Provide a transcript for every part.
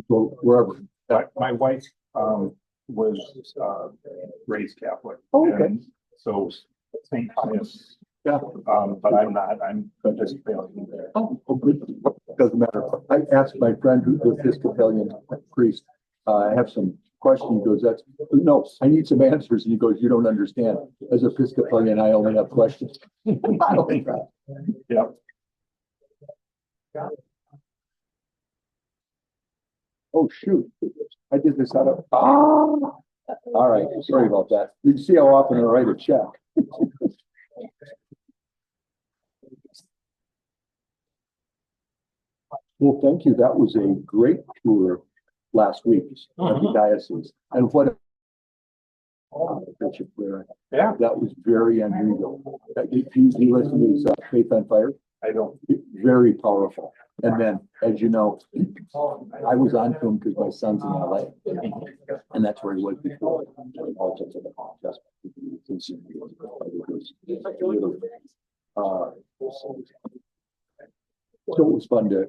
So wherever. My wife was raised Catholic. Oh, okay. And so St. Pius, Yeah. but I'm not. I'm just failing there. Oh, good. Doesn't matter. I asked my friend who's the Episcopalian priest, I have some questions. He goes, no, I need some answers. And he goes, you don't understand. As Episcopalian, I only have questions. Yeah. Oh, shoot. I did this out of, all right. Sorry about that. You can see how often I write a check. Well, thank you. That was a great tour last week of the diocese. And what Bishop Blair, Yeah. that was very unusual. You listen to his Faith on Fire? I don't. Very powerful. And then, as you know, I was on film because my son's in LA. And that's where he was before. So it was fun to.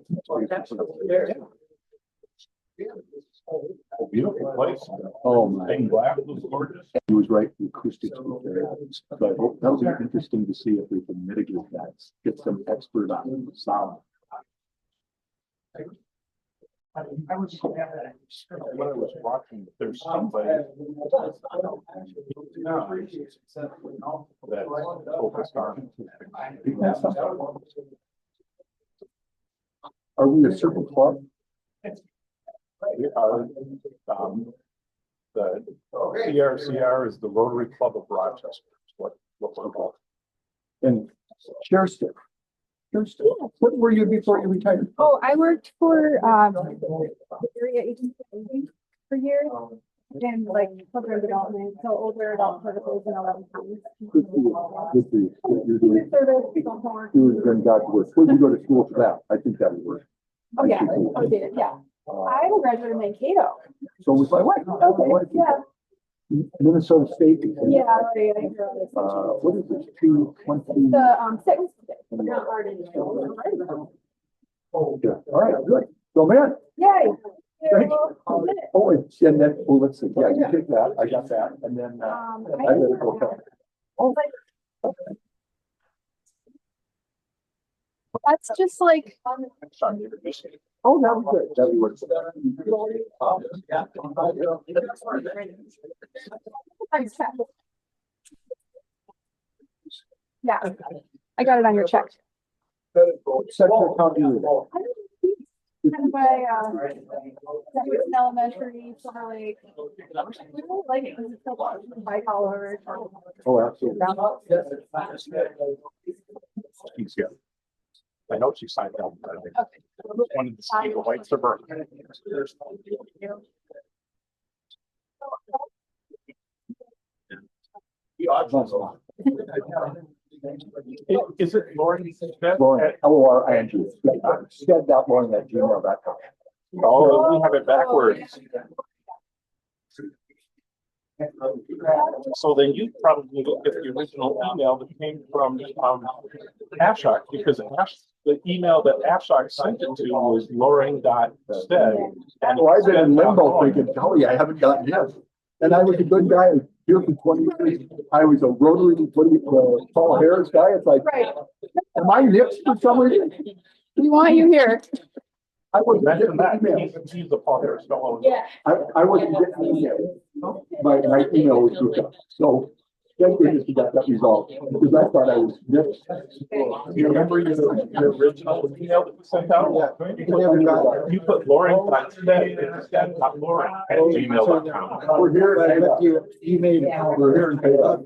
A beautiful place. Oh, my. Stained glass was gorgeous. He was right. The acoustics were there. So I hope that was interesting to see if we can mitigate that. Get some expert on sound. I was when I was watching, there's somebody that focused on. Are we a circle club? We are, the CRCR is the Rotary Club of Rochester. What we're called. And share stick. What were you before you retired? Oh, I worked for the area agency for years and like program development, so older adult services in 11 counties. Good for you. Good for you. What you're doing. Service, support. You were doing God's work. Where did you go to school for that? I think that would work. Oh, yeah, I did, yeah. I'm a graduate of Mankato. So was my wife. Okay, yeah. Minnesota State. Yeah, right. I hear all What is this? 220? this. The 6th. Oh, yeah. All right, good. So, man. Yay. Thank you. Oh, and then, well, let's see. Yeah, you take that. I got that. And then I let it go. Oh, that's just like. oh, that was good. That works. Yeah, I got it on your check. Sector county. Kind of by elementary, Silver Lake. We really like it because it's so white collar. Oh, absolutely. Yeah. I know she signed up. I think. Okay. Wanted to see the whites of her. Is it Lauren? Lauren, L-O-R-I-N-G. Said that Lauren at gmail.com. Oh, we have it backwards. So then you probably look at the original email that came from Ashok, because the email that Ashok sent it to was Lauren.stead. And I've been in limbo thinking, golly, I haven't gotten him. And I was a good guy here for 20 years. I was a Rotary, Paul Harris guy. It's like, Right. am I nips for some reason? We want you here. I wasn't Mention getting that. emails. He's the Paul Harris fellow. Yeah. I wasn't getting emails. My email was screwed up. So thank goodness we got that resolved because I thought I was nips. Do you remember your original email that was sent out? You put Lauren.stead, it's not Lauren at gmail.com. We're here and I you email. We're here and pay up.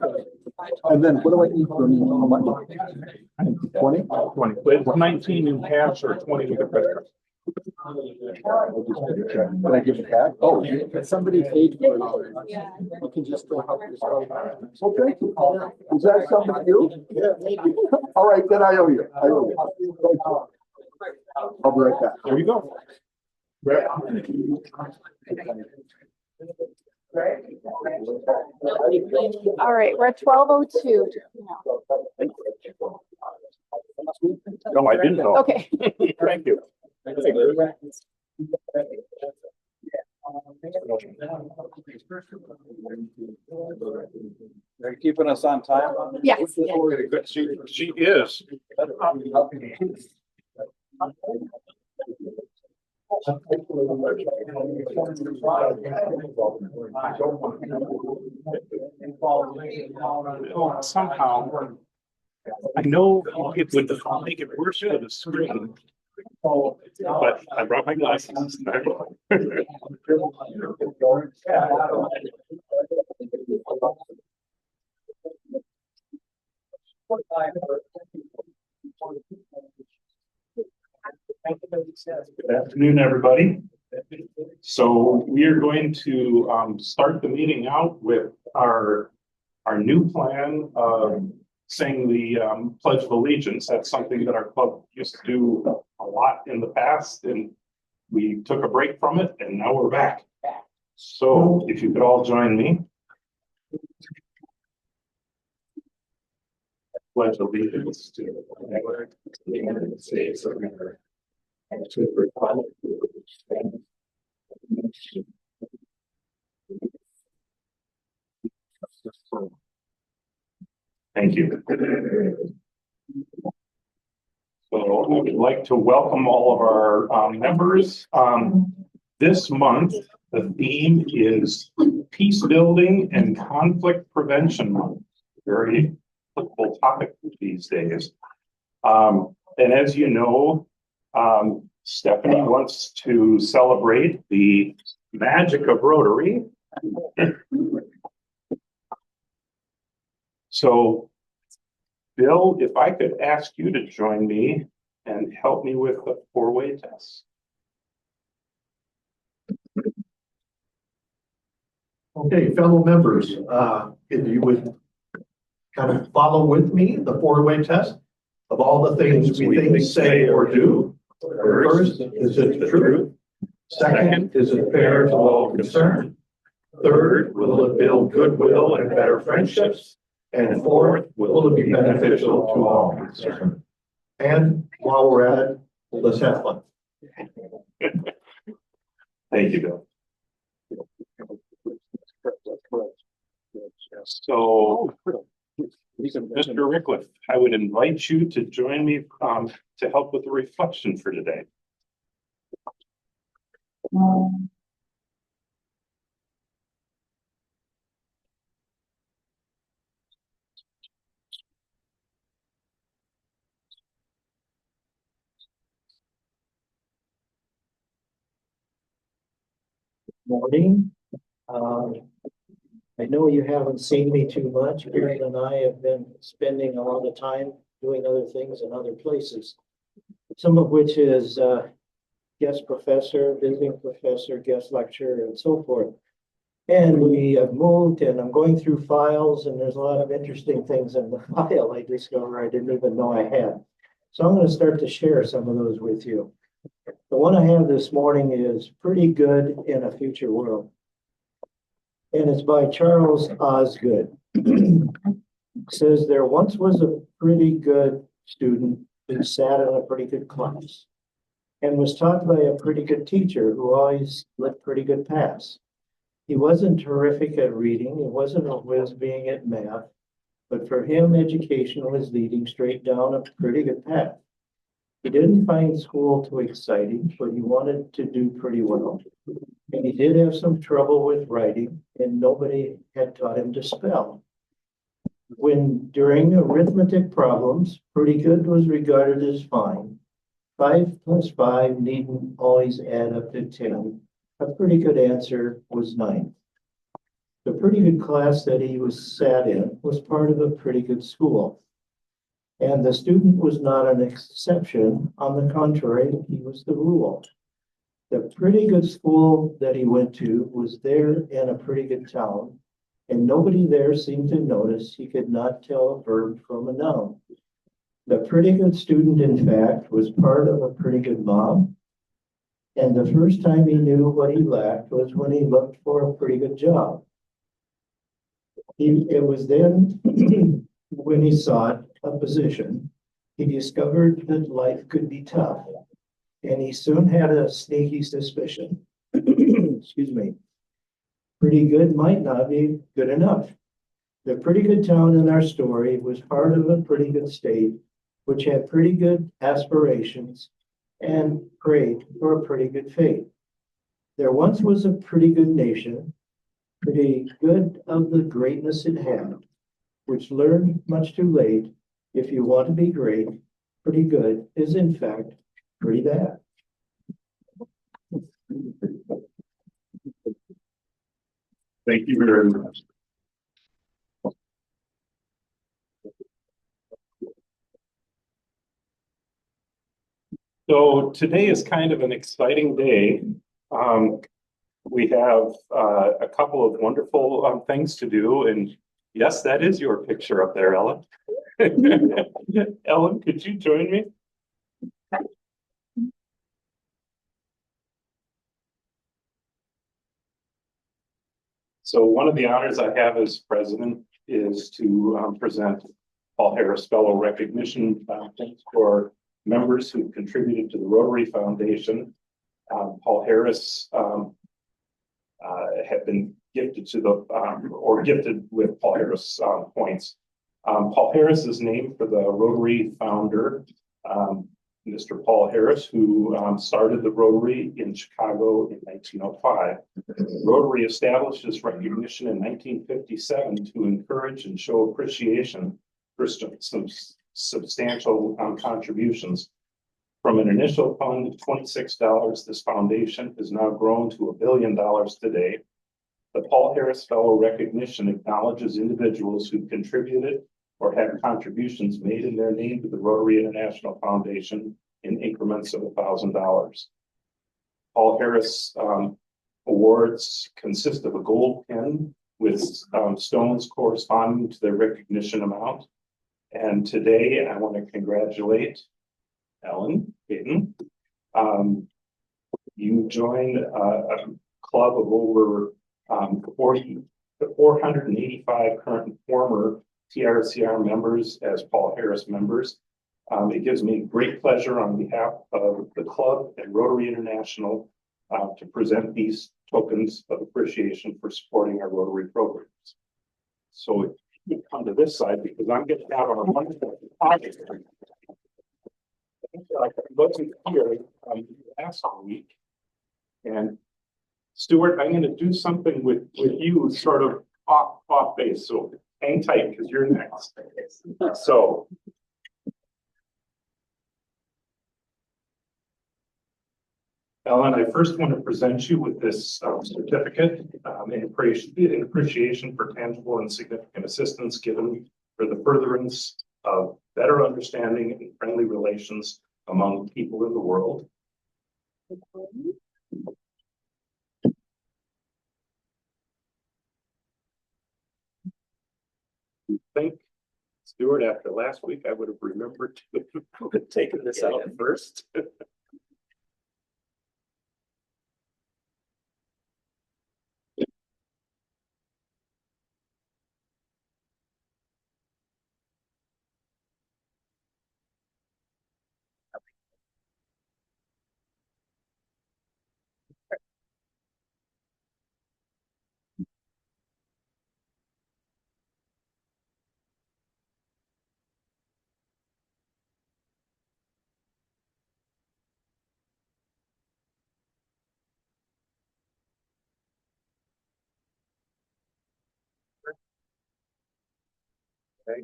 And then what do I need from you on Monday? 20? 20, but it's 19 in cash or 20 with a credit card. I'll just put a check. Can I give it back? Oh, somebody paid for it. Yeah. You can just go help yourself. Well, thank you. Is that something you? Yeah, maybe. All right, then I owe you. I owe you. Thank you. I'll be right back. There you go. All right, we're at 12:02. No, I didn't know. Okay. Thank you. Are you keeping us on time? Yes. She is. Somehow, I know it would make it worse for the screen, but I brought my glasses. Good afternoon, everybody. So we are going to start the meeting out with our new plan of saying the Pledge of Allegiance. That's something that our club used to do a lot in the past, and we took a break from it, and now we're back. So if you could all join me. Pledge allegiance to the United States of America and to the republic for which it stands, one nation, under God. Thank you. So I would like to welcome all of our members. This month, the theme is Peace Building and Conflict Prevention Month. Very applicable topic these days. And as you know, Stephanie wants to celebrate the magic of Rotary. So, Bill, if I could ask you to join me and help me with the four-way test. Okay, fellow members, if you would kind of follow with me, the four-way test of all the things we think, say, or do. First, is it the truth? Second, is it fair to all concerned? Third, will it build goodwill and better friendships? And fourth, will it be beneficial to all concerned? And while we're at it, let's have fun. Thank you, Bill. So, Mr. Rickliff, I would invite you to join me to help with the reflection for today. Morning. I know you haven't seen me too much. Karen and I have been spending a lot of time doing other things in other places. Some of which is guest professor, visiting professor, guest lecturer, and so forth. And we have moved, and I'm going through files, and there's a lot of interesting things in the file I discover I didn't even know I had. So I'm going to start to share some of those with you. The one I have this morning is Pretty Good in a Future World. And it's by Charles Osgood. It says, there once was a pretty good student who sat in a pretty good class and was taught by a pretty good teacher who always let pretty good pass. He wasn't terrific at reading. He wasn't a whiz being at math, but for him, education was leading straight down a pretty good path. He didn't find school too exciting, but he wanted to do pretty well. And he did have some trouble with writing, and nobody had taught him to spell. When during arithmetic problems, pretty good was regarded as fine. 5 plus 5 needn't always add up to 10. A pretty good answer was 9. The pretty good class that he was sat in was part of a pretty good school. And the student was not an exception. On the contrary, he was the rule. The pretty good school that he went to was there in a pretty good town, and nobody there seemed to notice he could not tell a verb from a noun. The pretty good student, in fact, was part of a pretty good mob, and the first time he knew what he lacked was when he looked for a pretty good job. It was then when he sought a position, he discovered that life could be tough, and he soon had a sneaky suspicion, excuse me, Pretty good might not be good enough. The pretty good town in our story was part of a pretty good state, which had pretty good aspirations and prayed for a pretty good fate. There once was a pretty good nation, pretty good of the greatness it had, which learned much too late. If you want to be great, pretty good is in fact pretty bad. Thank you very much. So today is kind of an exciting day. We have a couple of wonderful things to do, and yes, that is your picture up there, Ellen. Ellen, could you join me? So one of the honors I have as president is to present Paul Harris Fellow Recognition for members who contributed to the Rotary Foundation. Paul Harris had been gifted to the or gifted with Paul Harris points. Paul Harris is named for the Rotary founder, Mr. Paul Harris, who started the Rotary in Chicago in 1905. Rotary established its recognition in 1957 to encourage and show appreciation for some substantial contributions. From an initial fund of $26, this foundation has now grown to $1 billion today. The Paul Harris Fellow Recognition acknowledges individuals who contributed or had contributions made in their name to the Rotary International Foundation in increments of $1,000. Paul Harris awards consist of a gold pin with stones corresponding to their recognition amount. And today I want to congratulate Ellen Payton. You joined a club of over 485 current and former TRCR members as Paul Harris members. It gives me great pleasure on behalf of the club and Rotary International to present these tokens of appreciation for supporting our Rotary programs. So you come to this side because I'm going to have our wonderful project. I wasn't here last week, and Stuart, I'm going to do something with you sort of off base, so hang tight because you're next. So Ellen, I first want to present you with this certificate in appreciation for tangible and significant assistance given for the furtherance of better understanding and friendly relations among people in the world. You think, Stuart, after last week, I would have remembered to have taken this out first. Okay.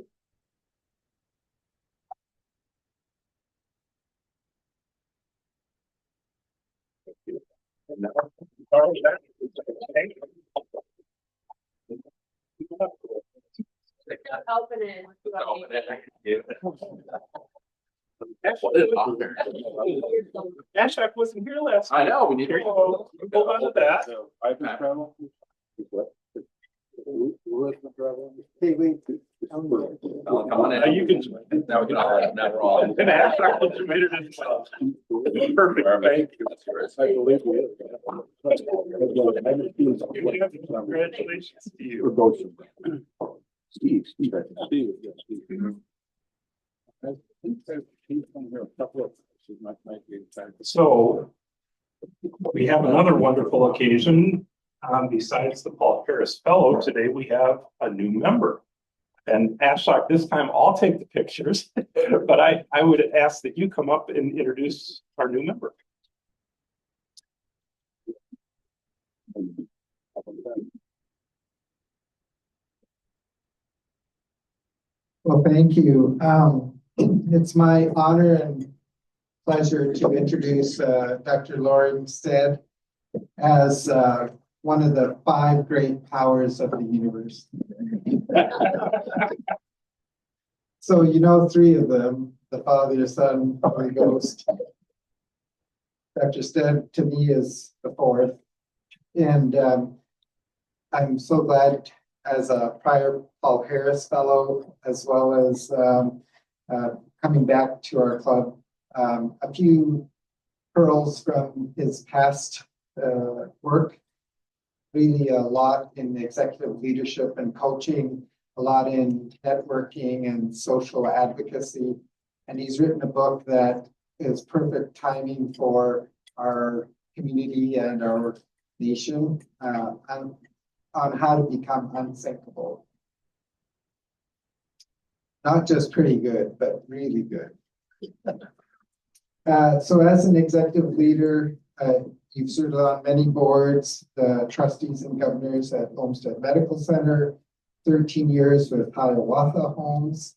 Thank you. And now, Open it. Ash, I wasn't here last. I know, we need to. Hold on to that. I've been traveling. Hey, wait. Oh, come on in. You can. Now we can all, now we're all. And Ash, I thought you made it in. Perfect, thank you. I believe we. Congratulations to you. Or both. Steve. I think he's been here a couple of. So we have another wonderful occasion. besides the Paul Harris Fellow, today we have a new member. And Ashok, this time I'll take the pictures, but I would ask that you come up and introduce our new member. Well, thank you. It's my honor and pleasure to introduce Dr. Lauren Stead as one of the 5 great powers of the universe. So you know 3 of them, the Father, Son, Holy Ghost. Dr. Stead to me is the 4th. And I'm so glad as a prior Paul Harris Fellow, as well as coming back to our club. A few pearls from his past work, really a lot in executive leadership and coaching, a lot in networking and social advocacy. And he's written a book that is perfect timing for our community and our nation on how to become unsinkable. Not just pretty good, but really good. So as an executive leader, you've served on many boards, the trustees and governors at Olmsted Medical Center, 13 years with Hiawatha Homes.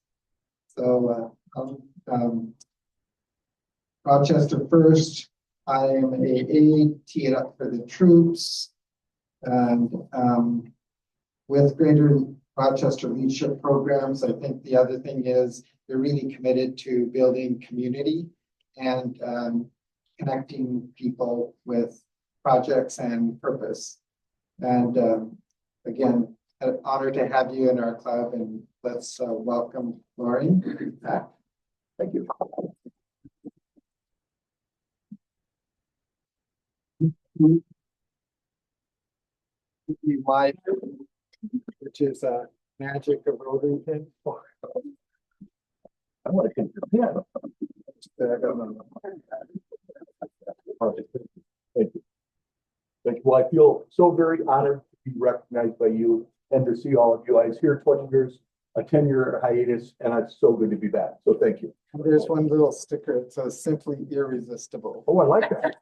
So Rochester First, I am AA, tee it up for the troops. And with Greater Rochester Leadership Programs, I think the other thing is they're really committed to building community and connecting people with projects and purpose. And again, an honor to have you in our club, and let's welcome Lauren back. Thank you. Life, which is magic of Rotary. I want to take your pen. Thank you. Thank you. Well, I feel so very honored to be recognized by you and to see all of you. I was here 20 years, a 10-year hiatus, and it's so good to be back. So thank you. There's one little sticker. It says simply irresistible. Oh, I like that.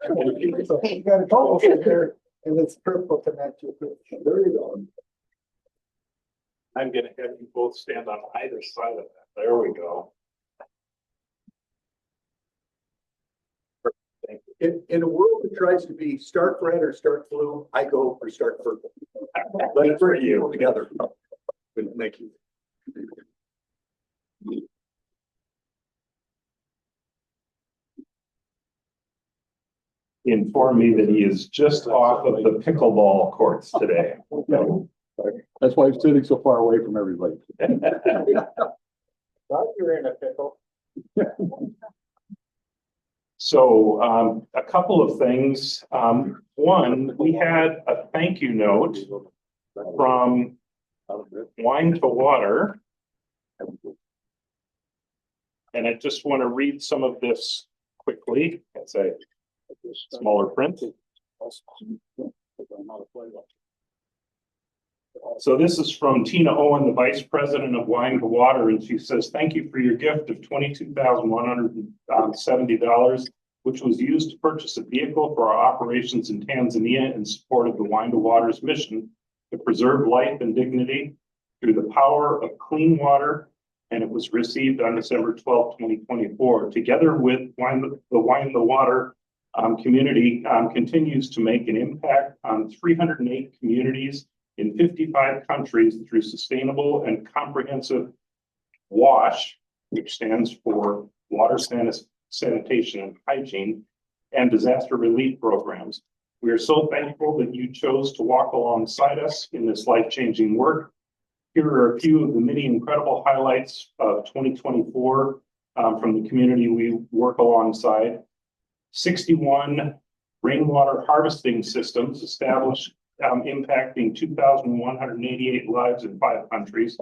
So you got a couple there, and it's purple to match your picture. There you go. I'm going to have you both stand on either side of that. There we go. In a world that tries to be start red or start blue, I go for start purple. Let's bring you together. Thank you. Inform me that he is just off of the pickleball courts today. That's why I'm sitting so far away from everybody. Thought you were in a pickle. So a couple of things. One, we had a thank you note from Wine to Water. And I just want to read some of this quickly. It's a smaller print. So this is from Tina Owen, the Vice President of Wine to Water, and she says, "Thank you for your gift of $22,170, which was used to purchase a vehicle for our operations in Tanzania in support of the Wine to Water's mission to preserve life and dignity through the power of clean water." And it was received on December 12, 2024. Together with the Wine to Water community continues to make an impact on 308 communities in 55 countries through sustainable and comprehensive WASH, which stands for Water Sanitation and Hygiene, and disaster relief programs. We are so thankful that you chose to walk alongside us in this life-changing work. Here are a few of the many incredible highlights of 2024 from the community we work alongside. 61 rainwater harvesting systems established, impacting 2,188 lives in 5 countries.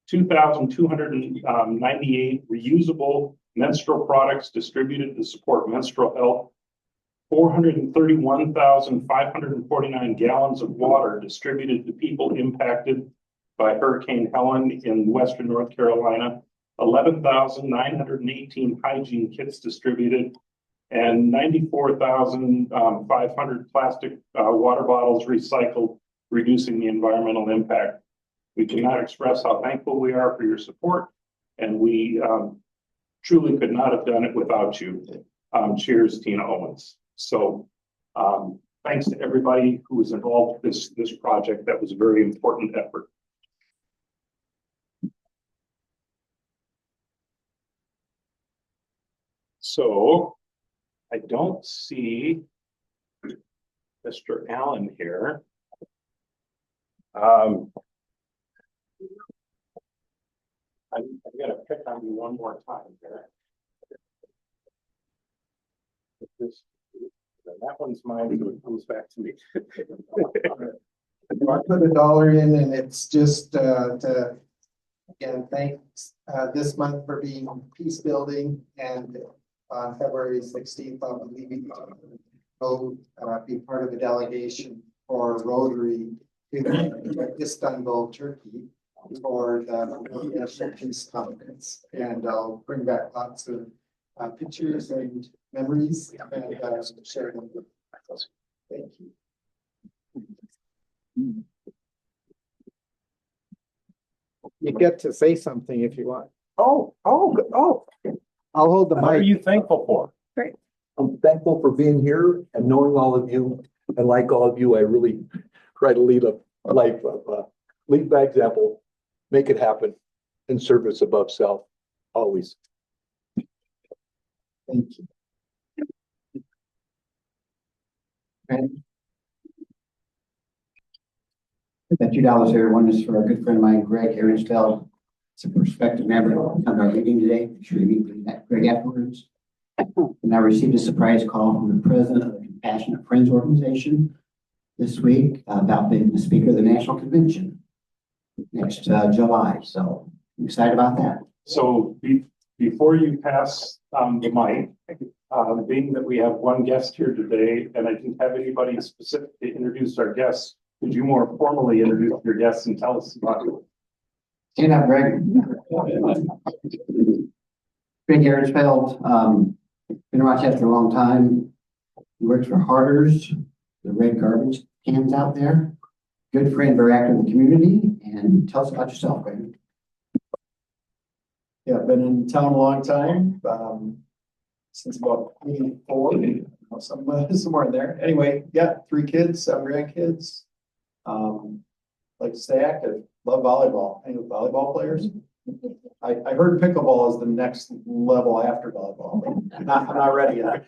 2,298 reusable menstrual products distributed to support menstrual health. 431,549 gallons of water distributed to people impacted by Hurricane Helen in western North Carolina, 11,918 hygiene kits distributed, and 94,500 plastic water bottles recycled, reducing the environmental impact. We cannot express how thankful we are for your support, and we truly could not have done it without you. Cheers, Tina Owens. So thanks to everybody who was involved with this project. That was a very important effort. So I don't see Mr. Allen here. I'm gonna pick on you one more time here. That one's mine, so it comes back to me. I put $1 in and it's just to, again, thanks this month for being peace building, and on February 16th, I'll be leaving to be part of the delegation for Rotary to Istanbul, Turkey for the National Peace Conference. And I'll bring back lots of pictures and memories and share them. Thank you. You get to say something if you want. Oh. I'll hold the What are mic. you thankful for? I'm thankful for being here and knowing all of you. And like all of you, I really try to lead a life of lead by example, make it happen, and service above self, always. Thank you. That $2 here, one is for our good friend of mine, Greg Arinsfeld. It's a prospective member of our meeting today. Make sure you meet with Greg afterwards. And I received a surprise call from the president of the Compassionate Friends Organization this week about being the speaker of the National Convention next July. So I'm excited about that. So before you pass the mic, being that we have one guest here today, and I didn't have anybody specific to introduce our guests, could you more formally introduce your guests and tell us about you? Stand up, Greg. Greg Arinsfeld, been in Rochester a long time. He works for Harder's, the red garbage cans out there. Good friend, very active in the community. And tell us about yourself, Greg. Yeah, been in town a long time, since about 84, somewhere in there. Anyway, yeah, 3 kids, 7 grandkids. Like to stay active, love volleyball. Any volleyball players? I heard pickleball is the next level after volleyball. I'm not ready yet.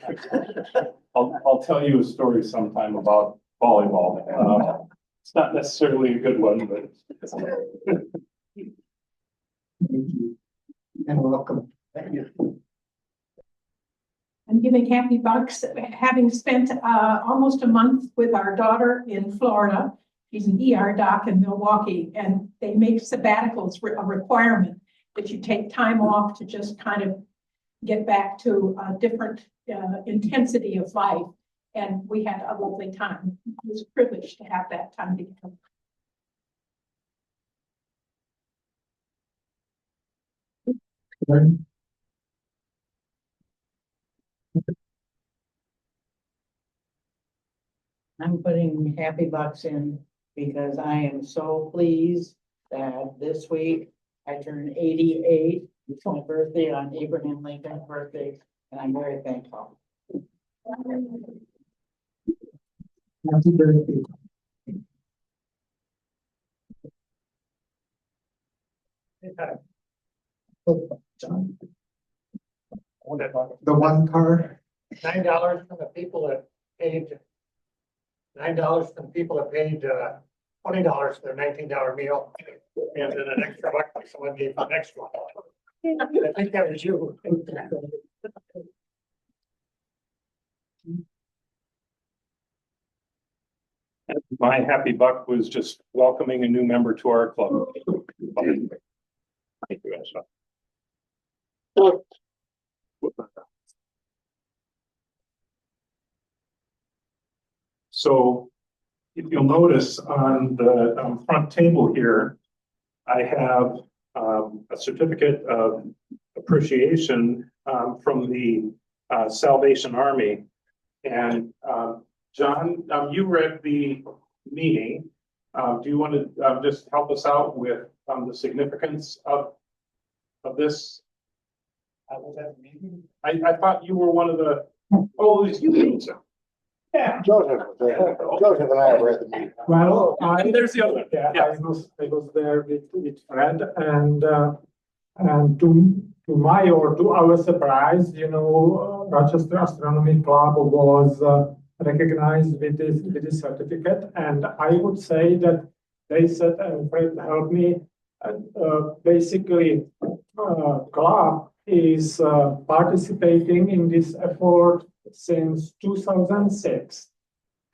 I'll tell you a story sometime about volleyball. It's not necessarily a good one, but And welcome. Thank you. I'm giving happy bucks, having spent almost a month with our daughter in Florida. She's an ER doc in Milwaukee, and they make sabbaticals a requirement that you take time off to just kind of get back to a different intensity of life. And we had a lovely time. It was a privilege to have that time together. I'm putting happy bucks in because I am so pleased that this week I turned 88. It's my birthday on Abraham Lincoln's birthday, and I'm very thankful. Happy birthday. John, the one car. $9 from the people that paid. $9 from people that paid $20 for their $19 meal, and then an extra buck for someone gave an extra. I think that was you. my happy buck was just welcoming a new member to our club. Thank you, Asha. So if you'll notice on the front table here, I have a certificate of appreciation from the Salvation Army. And John, you were at the meeting. Do you want to just help us out with the significance of this? I thought you were one of the, oh, it was you. Yeah. Joseph and I were at the meeting. Well, And there's the other. yeah, Yeah. I was there with Fred and to my or to our surprise, Rochester Astronomy Club was recognized with this certificate, and I would say that they said, and Fred helped me, basically club is participating in this effort since 2006,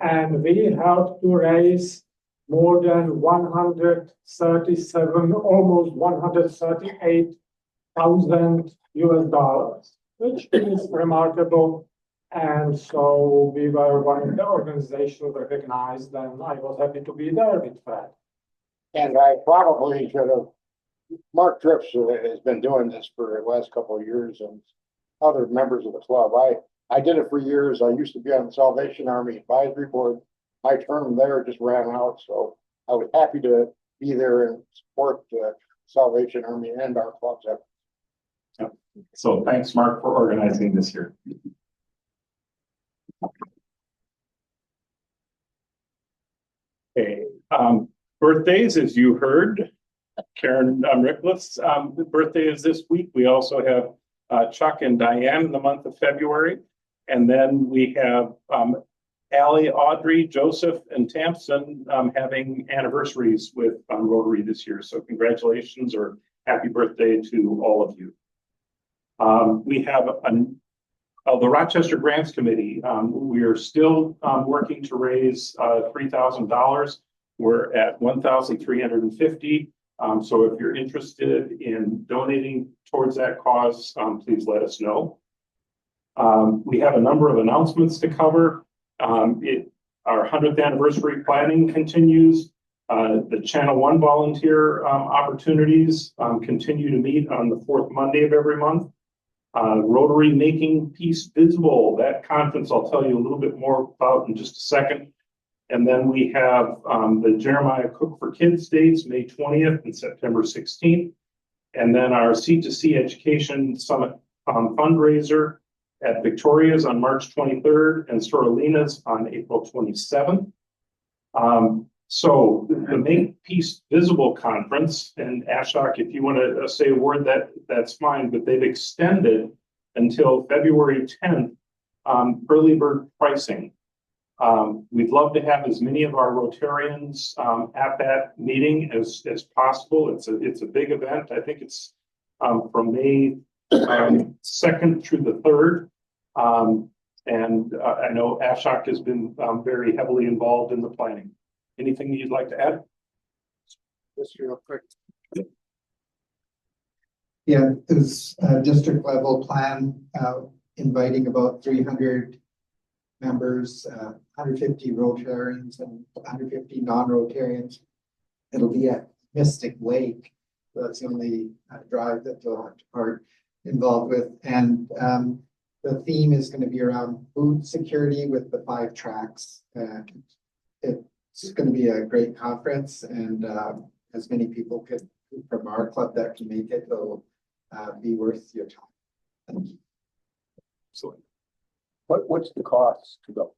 and we helped to raise more than 137, almost 138,000 US dollars, which is remarkable. And so we were one of the organizations recognized, and I was happy to be there with Fred. And I probably should have, Mark Trips has been doing this for the last couple of years and other members of the club. I did it for years. I used to be on the Salvation Army Advisory Board. My term there just ran out, so I was happy to be there and support the Salvation Army and our club's efforts. So thanks, Mark, for organizing this year. Okay, birthdays, as you heard, Karen Rickless, the birthday is this week. We also have Chuck and Diane in the month of February. And then we have Allie, Audrey, Joseph, and Tampson having anniversaries with Rotary this year. So congratulations or happy birthday to all of you. We have the Rochester Grants Committee. We are still working to raise $3,000. We're at $1,350. So if you're interested in donating towards that cause, please let us know. We have a number of announcements to cover. Our 100th anniversary planning continues. The Channel 1 volunteer opportunities continue to meet on the fourth Monday of every month. Rotary Making Peace Visible, that conference I'll tell you a little bit more about in just a second. And then we have the Jeremiah Cook for Kids dates, May 20th and September 16th. And then our C2C Education Summit fundraiser at Victoria's on March 23rd and Sorolina's on April 27th. So the Make Peace Visible Conference, and Ashok, if you want to say a word, that's fine, but they've extended until February 10th, early bird pricing. We'd love to have as many of our Rotarians at that meeting as possible. It's a big event. I think it's from May 2nd through the 3rd. And I know Ashok has been very heavily involved in the planning. Anything you'd like to add? Just real quick. Yeah, this district level plan inviting about 300 members, 150 Rotarians and 150 non-Rotarians. It'll be at Mystic Lake. That's the only drive that they'll have to part involved with. And the theme is going to be around food security with the 5 tracks. It's going to be a great conference, and as many people could from our club that can make it, it'll be worth your time. Thank you. So What's the cost to go?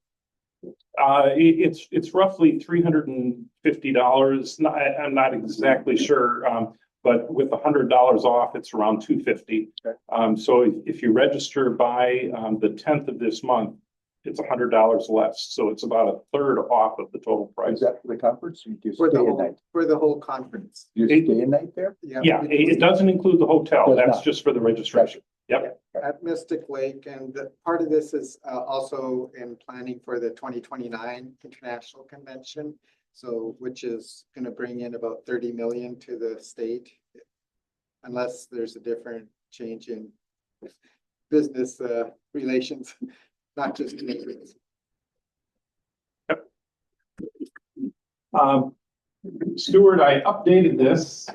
it's roughly $350. I'm not exactly sure, but with $100 off, it's around $250. Okay. So if you register by the 10th of this month, it's $100 less. So it's about a third off of the total price. Is that for the conference? Or you do For stay the a whole, night? for the whole conference. You stay a night there? Yeah, it doesn't include the hotel. Does That's not. just for the registration. Yep. At Mystic Lake, and part of this is also in planning for the 2029 International Convention. So, which is going to bring in about 30 million to the state, unless there's a different change in business relations, not just. Yep. Stuart, I updated this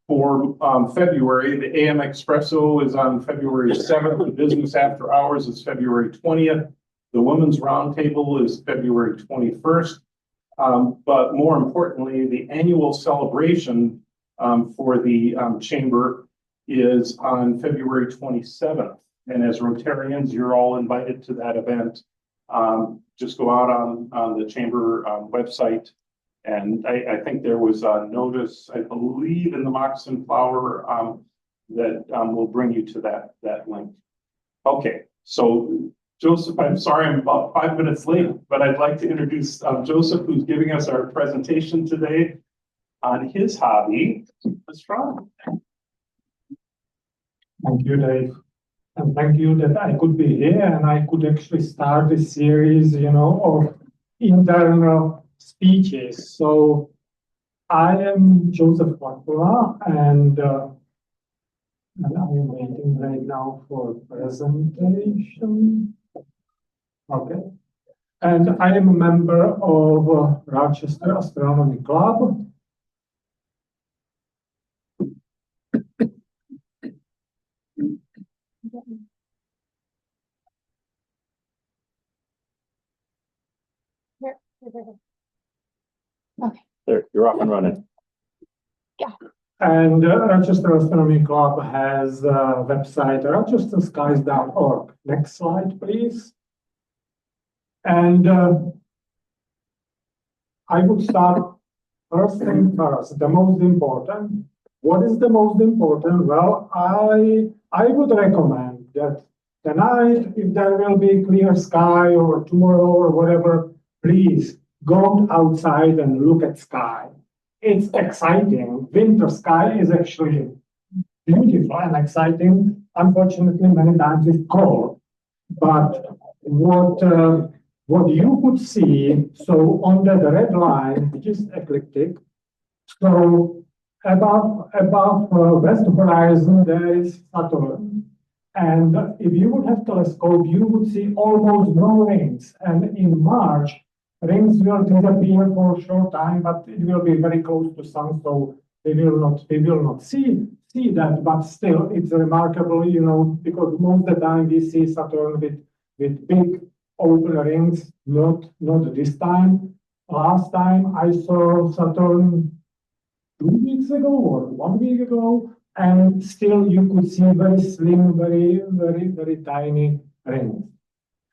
for February. The AM Espresso is on February 7th. The Business After Hours is February 20th. The Women's Roundtable is February 21st. But more importantly, the annual celebration for the chamber is on February 27th. And as Rotarians, you're all invited to that event. Just go out on the chamber website. And I think there was a notice, I believe, in the Moccasin Flower that will bring you to that link. Okay, so Joseph, I'm sorry I'm about 5 minutes late, but I'd like to introduce Joseph, who's giving us our presentation today on his hobby, astronomy. Thank you, Dave. And thank you that I could be here and I could actually start this series, of internal speeches. So I am Joseph Wakula, and I am waiting right now for presentation. Okay. And I am a member of Rochester Astronomy Club. Okay. There, you're off and running. And Rochester Astronomy Club has a website, rochesterskies.org. Next slide, please. And I would start first thing first, the most important. What is the most important? Well, I would recommend that tonight, if there will be clear sky or tomorrow or whatever, please go outside and look at sky. It's exciting. Winter sky is actually beautiful and exciting. Unfortunately, many times it's cold. But what you could see, so on the red line, which is ecliptic, so above west horizon, there is Saturn. And if you would have telescope, you would see almost no rings. And in March, rings will disappear for a short time, but it will be very close to sun, so we will not see that. But still, it's remarkable, because most of the time we see Saturn with big open rings. Not this time. Last time I saw Saturn 2 weeks ago or 1 week ago, and still you could see very slim, very tiny rings.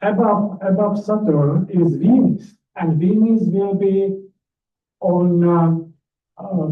Above Saturn is Venus. And Venus will be on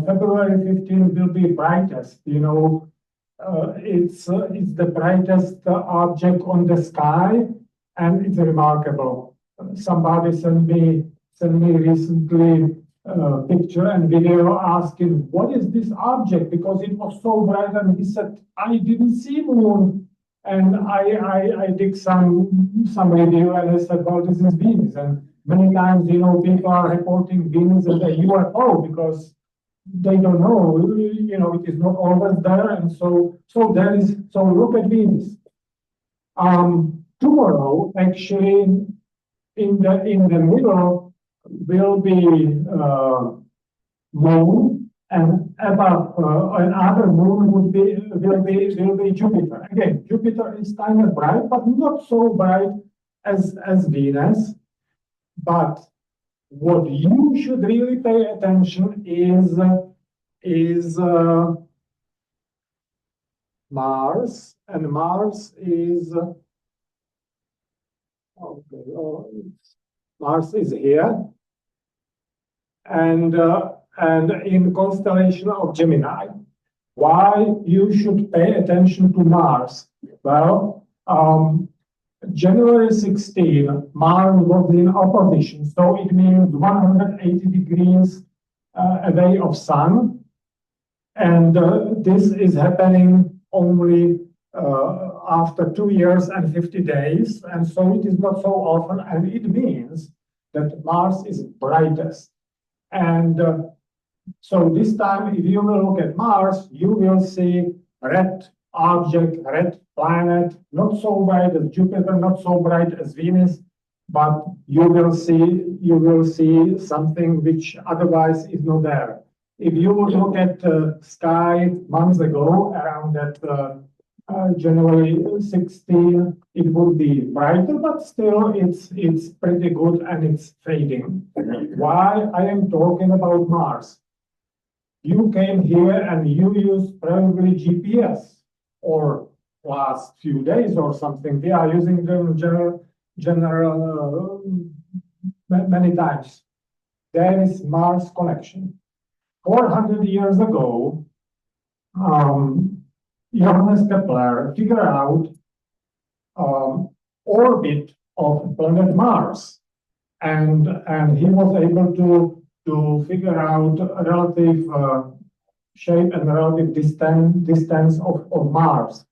February 15th will be brightest. It's the brightest object on the sky, and it's remarkable. Somebody sent me recently a picture and video asking, what is this object? Because it was so bright, and he said, I didn't see moon. And I did some video, and I said, well, this is Venus. And many times, people are reporting Venus as a UFO because they don't know, it is not always there. And so look at Venus. Tomorrow, actually, in the middle will be moon, and above another moon will be Jupiter. Again, Jupiter is kind of bright, but not so bright as Venus. But what you should really pay attention is Mars, and Mars is Mars is here, and in constellation of Gemini. Why you should pay attention to Mars? Well, January 16, Mars was in opposition, so it means 180 degrees away of Sun, and this is happening only after 2 years and 50 days, and so it is not so often, and it means that Mars is brightest. And so this time, if you will look at Mars, you will see red object, red planet, not so bright as Jupiter, not so bright as Venus, but you will see something which otherwise is not there. If you would look at sky months ago, around that January 16, it would be brighter, but still it's pretty good and it's fading. Why I am talking about Mars? You came here and you used probably GPS or last few days or something. We are using them general many times. There is Mars connection. 400 years ago, Johannes Kepler figured out orbit of planet Mars, and he was able to figure out relative shape and relative distance of Mars,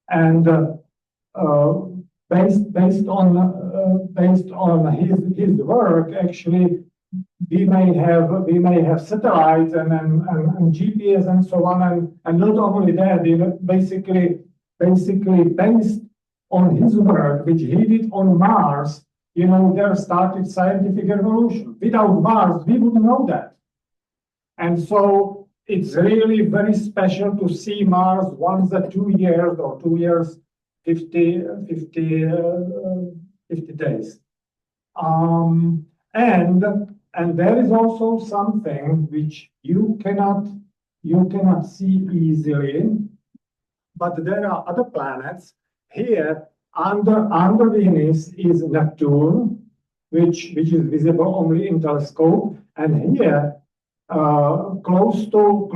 and based on his work, actually. We may have satellites and GPS and so on, and not only that, basically based on his work, which he did on Mars, there started scientific revolution. Without Mars, we wouldn't know that. And so it's really very special to see Mars once a 2 years or 2 years, 50 days. And there is also something which you cannot see easily, but there are other planets. Here under Venus is Neptune, which is visible only in telescope, and here close to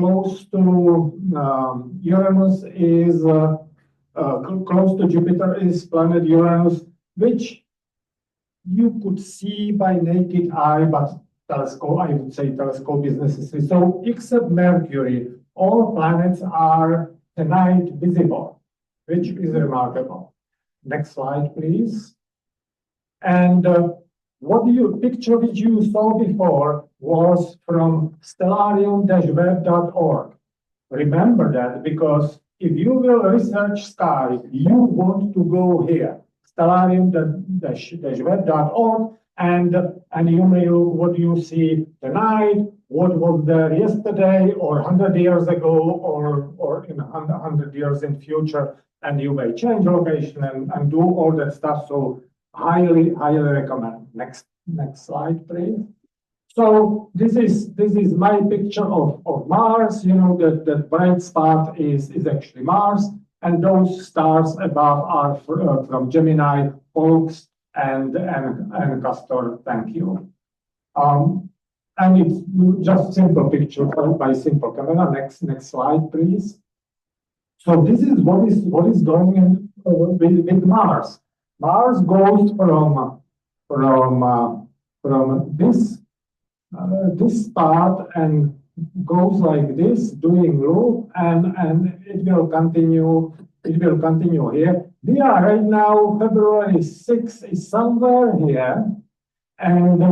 Uranus is close to Jupiter is planet Uranus, which you could see by naked eye, but telescope, I would say telescope is necessary. So except Mercury, all planets are tonight visible, which is remarkable. Next slide, please. And what you picture which you saw before was from stellarium-web.org. Remember that, because if you will research sky, you want to go here, stellarium-web.org, and you may look what you see tonight, what was there yesterday, or 100 years ago, or in 100 years in future, and you may change location and do all that stuff. So highly recommend. Next slide, please. So this is my picture of Mars. That bright spot is actually Mars, and those stars above are from Gemini, Pollux, and Castor. Thank you. And it's just simple picture by simple camera. Next slide, please. So this is what is going in with Mars. Mars goes from this spot and goes like this, doing loop, and it will continue. It will continue here. We are right now, February 6th is somewhere here, and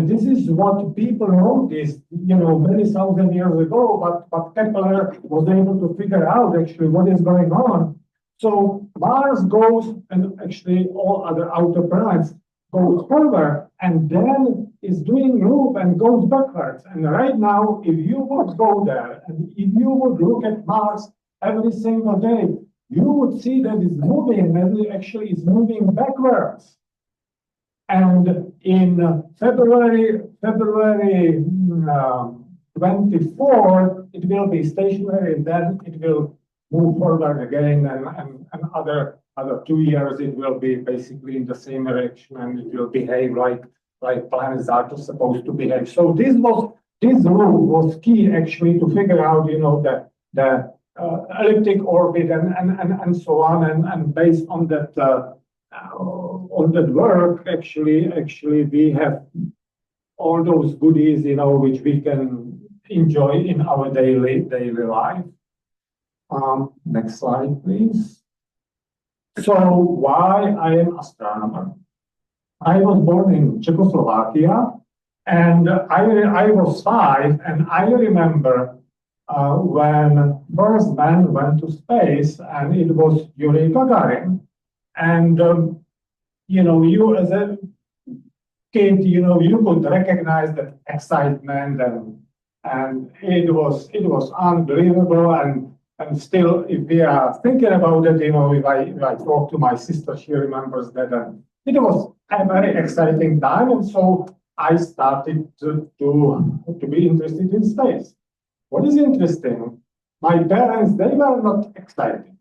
this is what people noticed, many thousand years ago, but Kepler was able to figure out actually what is going on. So Mars goes, and actually all other outer planets goes forward, and then is doing loop and goes backwards. And right now, if you would go there, and if you would look at Mars every single day, you would see that it's moving, and it actually is moving backwards. And in February 24, it will be stationary, and then it will move forward again, and other 2 years it will be basically in the same direction, and it will behave like planets are supposed to behave. So this rule was key actually to figure out, the elliptic orbit and so on, and based on that work, actually we have all those goodies, which we can enjoy in our daily life. Next slide, please. So why I am astronomer? I was born in Czechoslovakia, and I was 5, and I remember when first man went to space, and it was Yuri Gagarin. And you as a kid, you know, you could recognize that excitement and it was unbelievable. And still, if we are thinking about it, you know, if I talk to my sister, she remembers that it was a very exciting time. And so I started to be interested in space. What is interesting, my parents, they were not excited.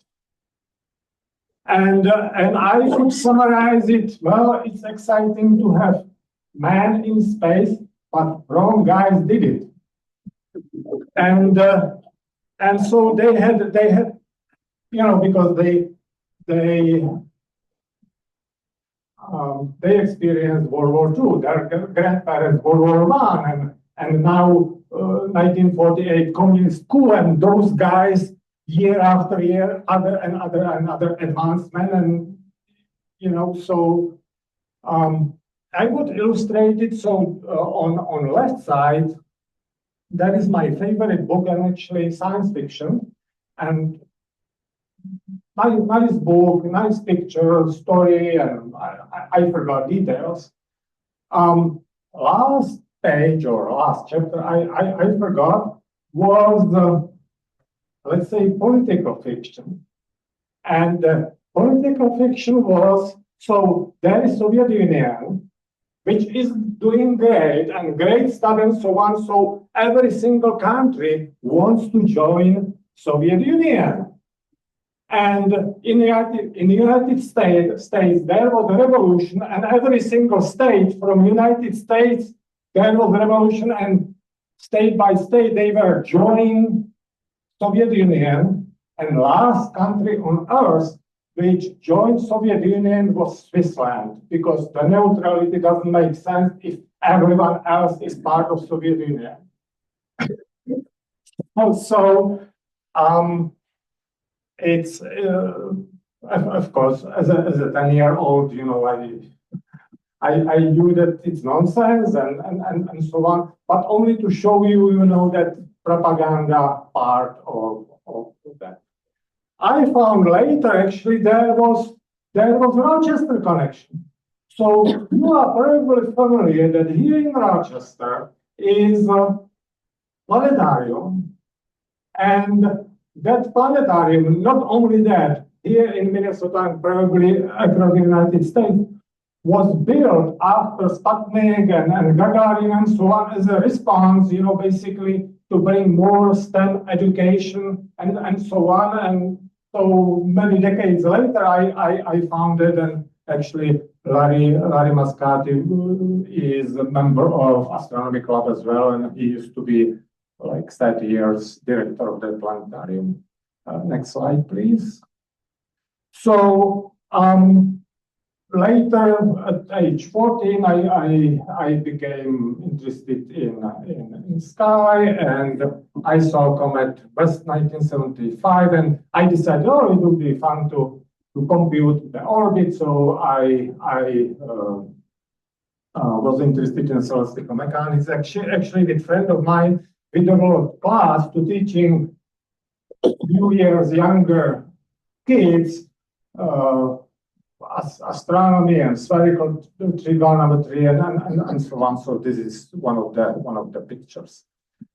And I could summarize it, well, it's exciting to have man in space, but wrong guys did it. And so they had, you know, because they experienced World War II, their grandparents World War I, and now 1948 communist coup, and those guys year after year, other advancement, and you know, so I would illustrate it. So on left side, that is my favorite book, and actually science fiction, and nice book, nice picture, story, and I forgot details. Last page or last chapter, I forgot, was let's say political fiction. And political fiction was, so there is Soviet Union, which is doing great and great stuff and so on. So every single country wants to join Soviet Union. And in the United States, there was a revolution, and every single state from United States, there was a revolution, and state by state, they were joining Soviet Union. And last country on earth which joined Soviet Union was Switzerland, because the neutrality doesn't make sense if everyone else is part of Soviet Union. So it's of course, as a 10-year-old, you know, I knew that it's nonsense and so on, but only to show you, you know, that propaganda part of that. I found later, actually, there was Rochester connection. So you are probably familiar that here in Rochester is a planetarium, and that planetarium, not only that, here in Minnesota and probably across the United States, was built after Sputnik and Gagarin and so on as a response, you know, basically to bring more STEM education and so on. And so many decades later, I found it, and actually Larry Mascati is a member of Astronomy Club as well, and he used to be like 30 years director of the planetarium. Next slide, please. So later, at age 14, I became interested in sky, and I saw comet West 1975, and I decided, oh, it would be fun to compute the orbit. So I was interested in celestial mechanics. Actually, with a friend of mine, we developed class to teaching few years younger kids astronomy and spherical trigonometry and so on. So this is one of the pictures.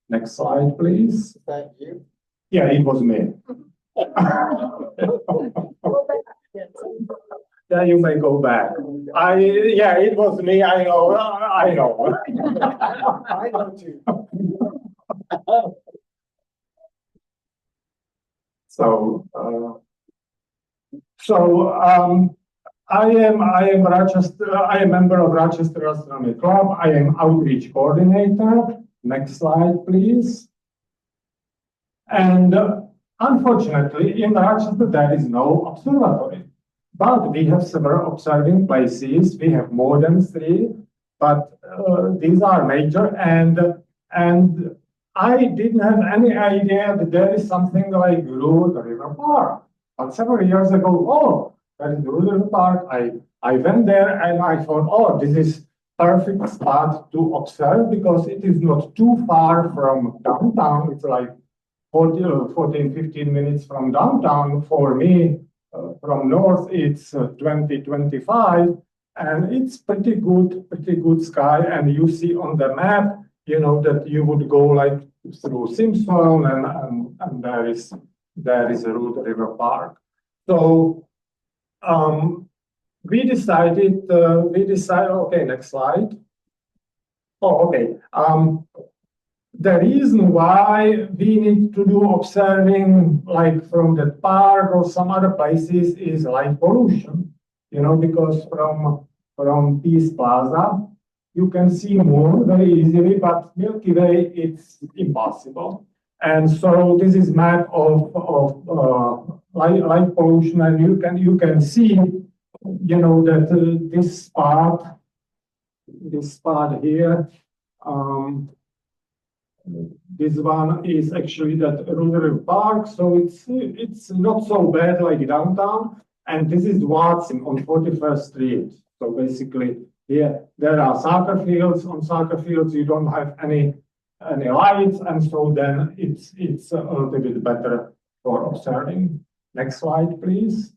Next slide, please. Thank you. Yeah, it was me. Yeah, you may go back. Yeah, it was me. I know. I know. I know too. So I am Rochester. I am member of Rochester Astronomy Club. I am outreach coordinator. Next slide, please. And unfortunately, in Rochester there is no observatory, but we have several observing places. We have more than 3, but these are major. And I didn't have any idea that there is something like Root River Park. But several years ago, oh, there is Root River Park. I went there and I thought, oh, this is perfect spot to observe because it is not too far from downtown. It's like 14, 15 minutes from downtown. For me, from north, it's 20, 25. And it's pretty good sky. And you see on the map, you know, that you would go like through Simpson and there is a Root River Park. So we decided, okay, next slide. Oh, okay. The reason why we need to do observing like from the park or some other places is light pollution, you know, because from Peace Plaza, you can see moon very easily, but Milky Way, it's impossible. And so this is map of light pollution, and you can see, you know, that this spot here, this one is actually that rural park, so it's not so bad like downtown. And this is Watson on 41st Street. So basically, here there are soccer fields. On soccer fields, you don't have any lights, and so then it's a little bit better for observing. Next slide, please.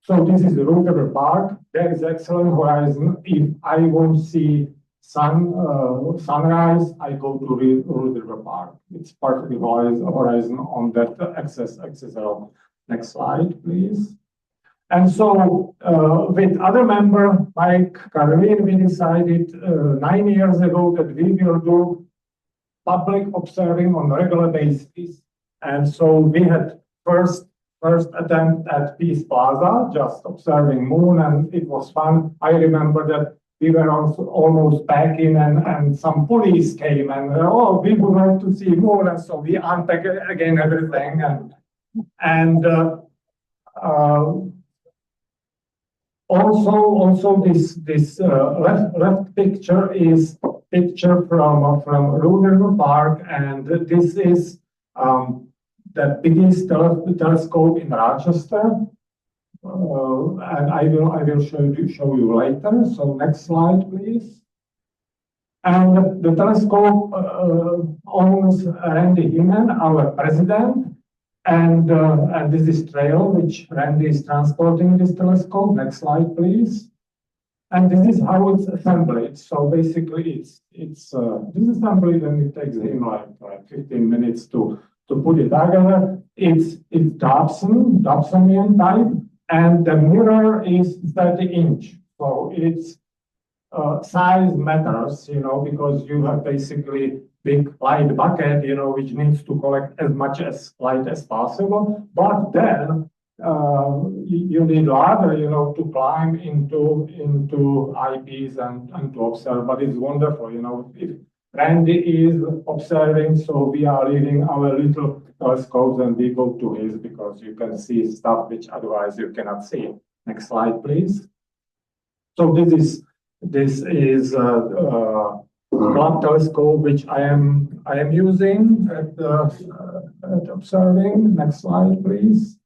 So this is the Root River Park. There is excellent horizon. If I won't see sunrise, I go to Root River Park. It's perfect horizon on that access road. Next slide, please. And so with other member, Mike Carlin, we decided 9 years ago that we will do public observing on a regular basis. And so we had first attempt at Peace Plaza, just observing moon, and it was fun. I remember that we were also almost back in, and some police came and oh, we would like to see more, and so we unpacked again everything, and also this left picture is picture from Root River Park, and this is the biggest telescope in Rochester. And I will show you later. So next slide, please. And the telescope owns Randy Hinman, our president, and this is trail which Randy is transporting this telescope. Next slide, please. And this is how it's assembled. So basically, it's disassembly, and it takes him like 15 minutes to put it together. It's Dobsonian type. And the mirror is 30-inch, so its size matters, you know, because you have basically big light bucket, you know, which needs to collect as much as light as possible. But then you need ladder, you know, to climb into eyepiece and to observe. But it's wonderful, you know. If Randy is observing, so we are leaving our little telescopes and we go to his, because you can see stuff which otherwise you cannot see. Next slide, please. So this is Club telescope which I am using at observing. Next slide, please.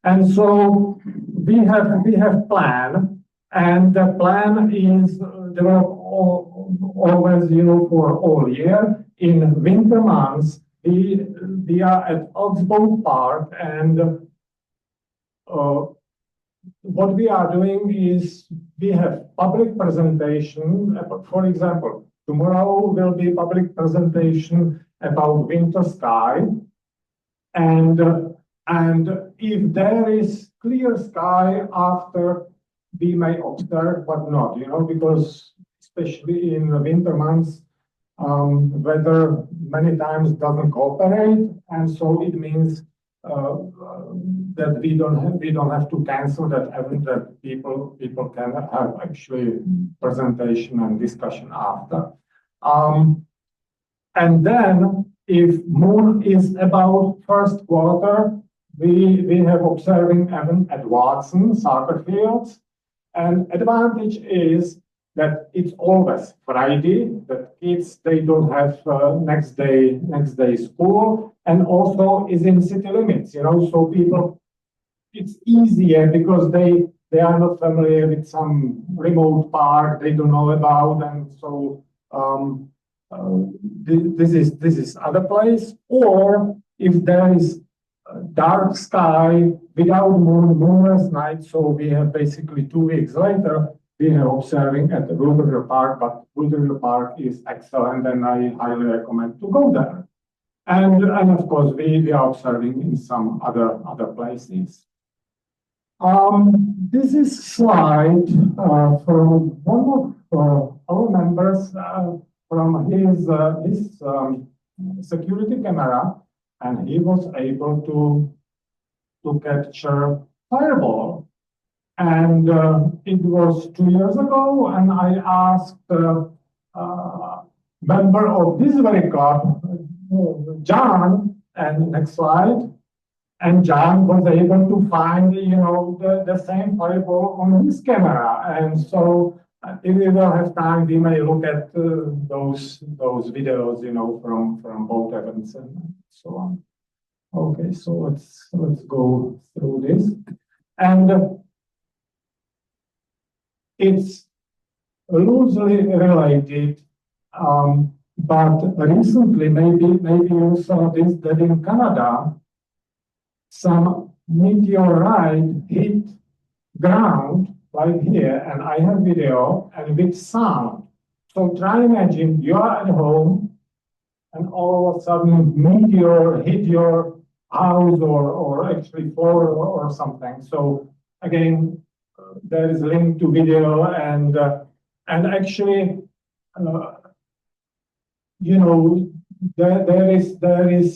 And so we have plan, and the plan is developed always, you know, for all year. In winter months, we are at Oxbow Park, and what we are doing is we have public presentation. For example, tomorrow will be public presentation about winter sky, and if there is clear sky after, we may observe, but not, you know, because especially in the winter months, weather many times doesn't cooperate, and so it means that we don't have to cancel that event, that people can have actually presentation and discussion after. And then if moon is about first quarter, we have observing event at Watson soccer fields, and advantage is that it's always Friday, that kids, they don't have next day school, and also is in city limits, you know, so people, it's easier because they are not familiar with some remote park they don't know about, and so this is other place. Or if there is dark sky without moonless night. So we have basically 2 weeks later, we are observing at the Woodrill Park, but Woodrill Park is excellent and I highly recommend to go there. And of course, we are observing in some other places. This is slide from one of our members from his security camera, and he was able to capture fireball. And it was 2 years ago, and I asked a member of this very club, John, and next slide. And John was able to find, the same fireball on his camera. And so if we will have time, we may look at those videos, from both events and so on. Okay, so let's go through this. And it's loosely related, but recently, maybe you saw this, that in Canada, some meteorite hit ground right here, and I have video and with sound. So try imagine you are at home and all of a sudden meteor hit your house or actually floor or something. So again, there is a link to video and actually, there is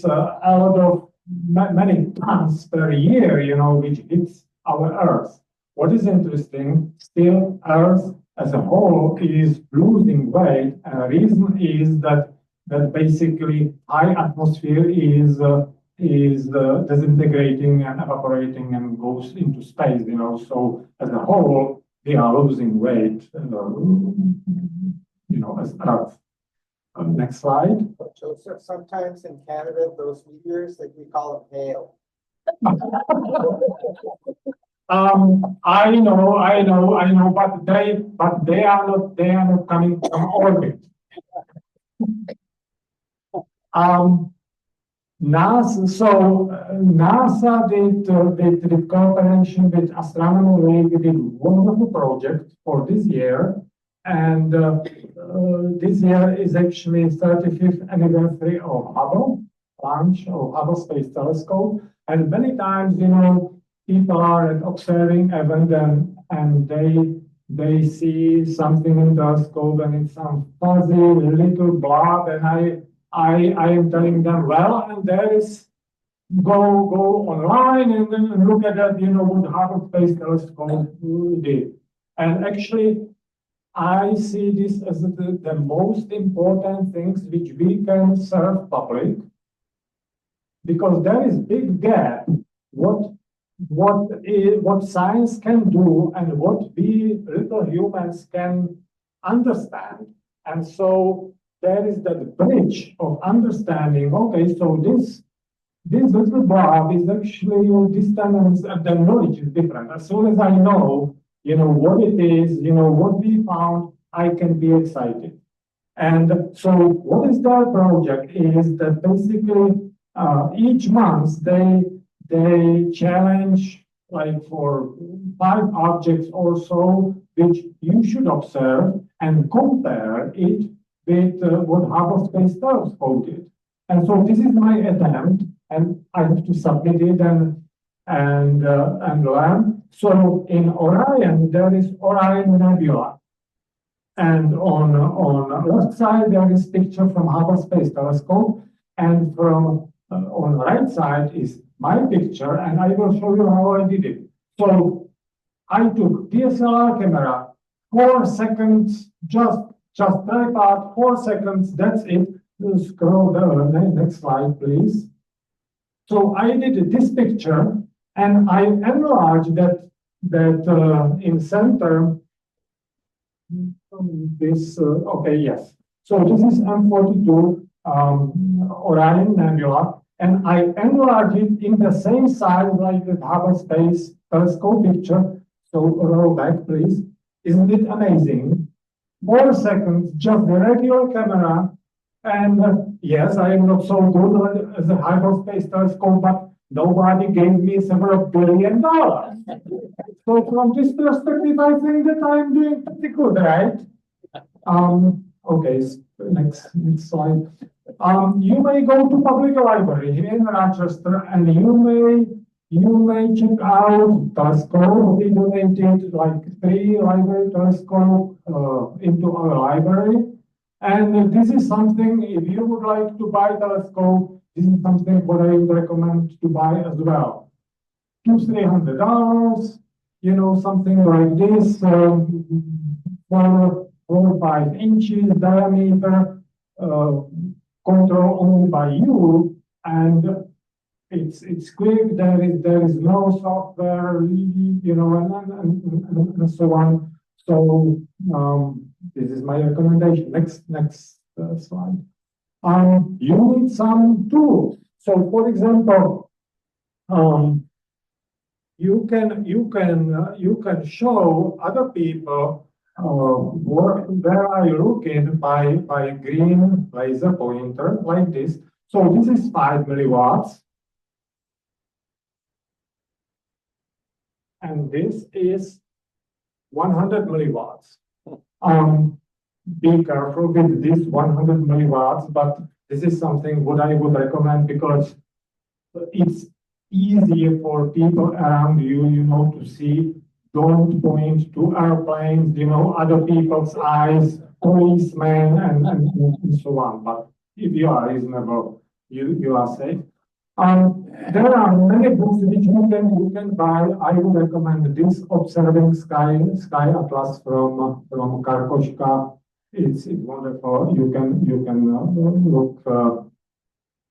a lot of many tons per year, which hits our Earth. What is interesting, still Earth as a whole is losing weight, and the reason is that basically high atmosphere is disintegrating and evaporating and goes into space, so as a whole, we are losing weight, as Earth. Next slide. Joseph, sometimes in Canada, those meteors, like we call them hail. I know, but they are not coming from orbit. NASA did with cooperation with Astronomy League did wonderful project for this year. And this year is actually 35th anniversary of Hubble, launch of Hubble Space Telescope. And many times, people are at observing event and they see something in the telescope and it's some fuzzy little blob. And I am telling them, well, and there is, go online and then look at that, what Hubble Space Telescope did. And actually, I see this as the most important things which we can serve public, because there is big gap what science can do and what we little humans can understand. And so there is that bridge of understanding, okay, so this little blob is actually distance and the knowledge is different. As soon as I know, what it is, what we found, I can be excited. And so what is their project is that basically each month they challenge like for 5 objects or so, which you should observe and compare it with what Hubble Space Telescope did. And so this is my attempt, and I have to submit it and learn. So in Orion, there is Orion Nebula. And on the left side, there is picture from Hubble Space Telescope. And from on the right side is my picture, and I will show you how I did it. So I took DSLR camera, 4 seconds, just tripod, 4 seconds, that's it. Scroll down, next slide, please. So I did this picture, and I enlarged that in center. This okay, yes. So this is M42 Orion Nebula, and I enlarged it in the same size like the Hubble Space Telescope picture. So roll back, please. Isn't it amazing? 4 seconds, just the regular camera, And yes, I am not so good as a hyperspace telescope, but nobody gave me several $1 billion. So from this perspective, I think that I'm doing pretty good, right? Okay, next slide. You may go to public library here in Rochester, and you may check out telescope. We donated like 3 library telescope into our library. And this is something, if you would like to buy telescope, this is something what I would recommend to buy as well. $200-300, you know, something like this, 4 or 5 inches diameter, control only by you, and it's quick. There is no software, you know, and so on. So this is my recommendation. Next slide. You need some tools. So, for example, you can show other people where are you looking by green laser pointer like this. So this is 5 milliwatts. And this is 100 milliwatts. Be careful with this 100 milliwatts, but this is something what I would recommend because it's easier for people around you, you know, to see. Don't point to airplanes, you know, other people's eyes, policemen, and so on. But if you are reasonable, you are safe. There are many books which you can buy. I would recommend this Observing Sky Atlas from Karkoshka. It's wonderful. You can look.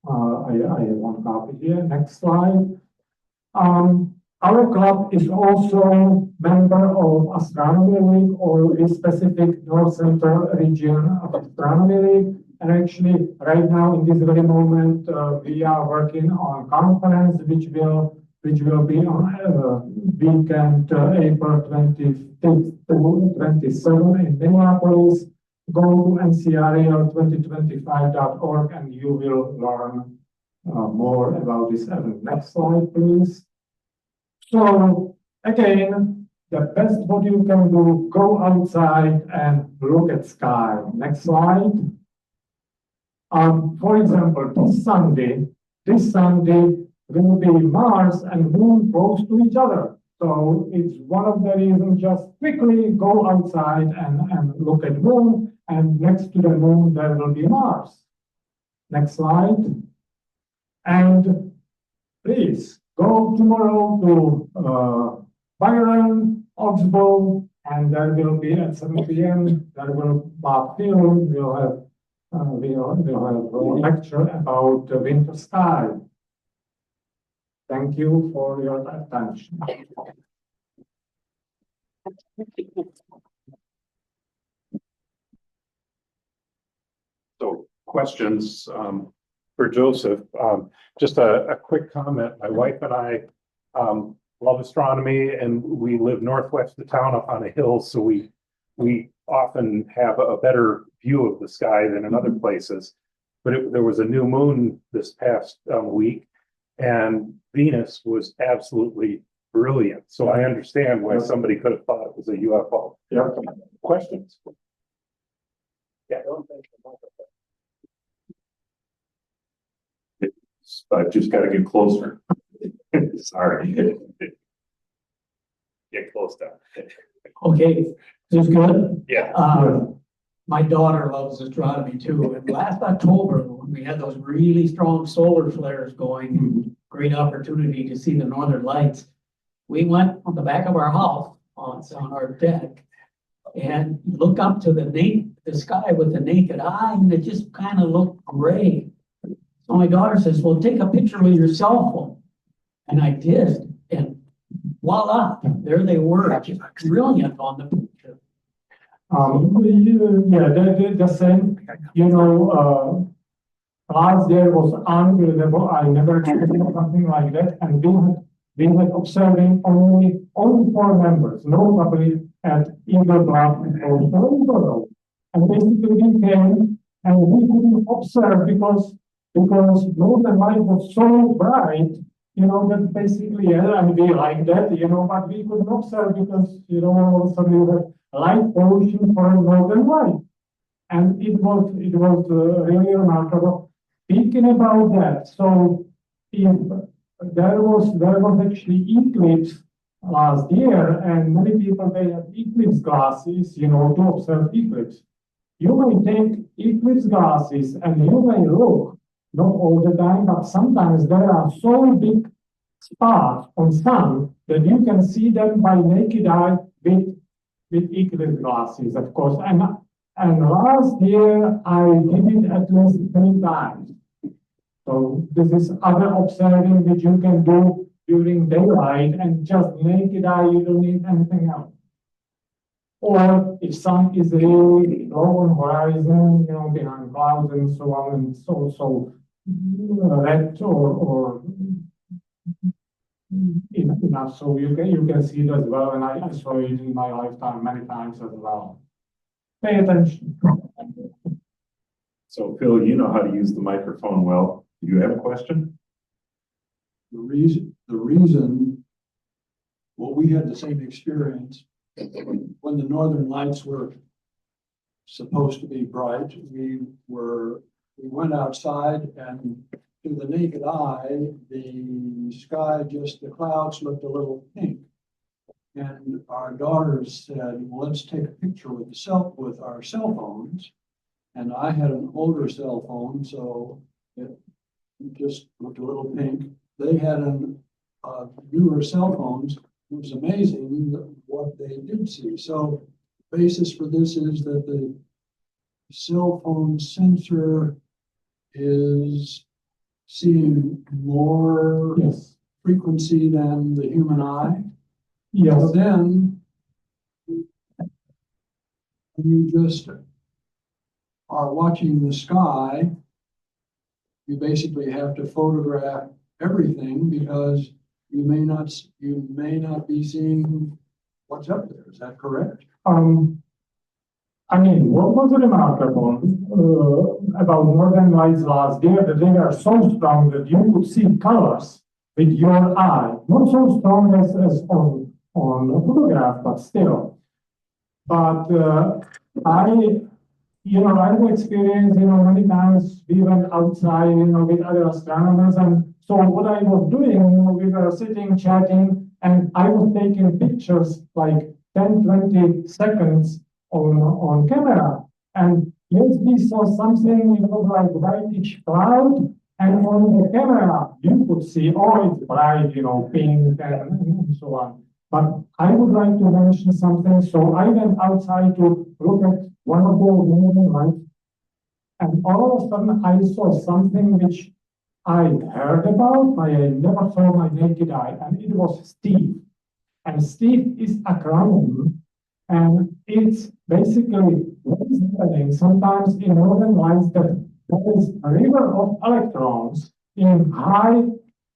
I have one copy here. Next slide. Our club is also member of Astronomy League, or a specific North Central region of Astronomy League. And actually, right now, in this very moment, we are working on a conference which will be on weekend April 25th to 27 in Minneapolis. Go to ncrel2025.org and you will learn more about this event. Next slide, please. So again, the best what you can do, go outside and look at sky. Next slide. For example, this Sunday will be Mars and Moon close to each other. So it's one of the reasons, just quickly go outside and look at Moon, and next to the Moon there will be Mars. Next slide. And please go tomorrow to Byron, Oxbow, and there will be at 7 p.m. there will Bob Field will have a lecture about the winter sky. Thank you for your attention. So questions for Joseph. Just a quick comment. My wife and I love astronomy, and we live northwest of town up on a hill, so we often have a better view of the sky than in other places. But there was a new moon this past week, and Venus was absolutely brilliant. So I understand why somebody could have thought it was a UFO. Yeah. Questions? Yeah. I just got to get closer. Sorry. Get close down. Okay, this is good. Yeah. My daughter loves astronomy too. And last October, when we had those really strong solar flares going, great opportunity to see the northern lights. We went on the back of our house on our deck and look up to the sky with the naked eye, and it just kind of looked gray. So my daughter says, well, take a picture with your cell phone. And I did. And voila, there they were, just brilliant on the picture. Yeah, the same, you know, last year was unbelievable. I never experienced something like that. And we had observing only 4 members, nobody at either block or. And basically we came and we couldn't observe because Northern Light was so bright, that basically, yeah, and we like that, but we couldn't observe because, all of a sudden you have light pollution for Northern Light. And it was really remarkable. Speaking about that, so if there was actually eclipse last year, and many people they have eclipse glasses, to observe eclipse. You may take eclipse glasses and you may look, not all the time, but sometimes there are so big spots on sun that you can see them by naked eye with eclipse glasses, of course. And last year I did it at least 3 times. So this is other observing that you can do during daylight and just naked eye, you don't need anything else. Or if sun is really low on horizon, behind clouds and so on, and it's also red or enough, so you can see it as well, and I saw it in my lifetime many times as well. Pay attention. So Phil, you know how to use the microphone well. Do you have a question? The reason, well, we had the same experience when the northern lights were supposed to be bright. We went outside, and to the naked eye, the sky, just the clouds looked a little pink. And our daughters said, well, let's take a picture with our cell phones. And I had an older cell phone, so it just looked a little pink. They had newer cell phones. It was amazing what they did see. So the basis for this is that the cell phone sensor is seeing more frequency than the human eye. Yes. So then you just are watching the sky. You basically have to photograph everything because you may not be seeing what's up there. Is that correct? I mean, what was remarkable about Northern Lights last year, that they were so strong that you could see colors with your eye. Not so strong as on a photograph, but still. But I've experienced, many times we went outside, with other astronomers. And so what I was doing, we were sitting, chatting, and I was taking pictures like 10, 20 seconds on camera. And yes, we saw something, like whitish cloud. And on the camera, you could see, oh, it's bright, pink and so on. But I would like to mention something. So I went outside to look at one of those northern lights, and all of a sudden I saw something which I heard about, but I never saw my naked eye, and it was Steve. And Steve is acronym, and it's basically what is happening sometimes in northern lights, that there is a river of electrons in high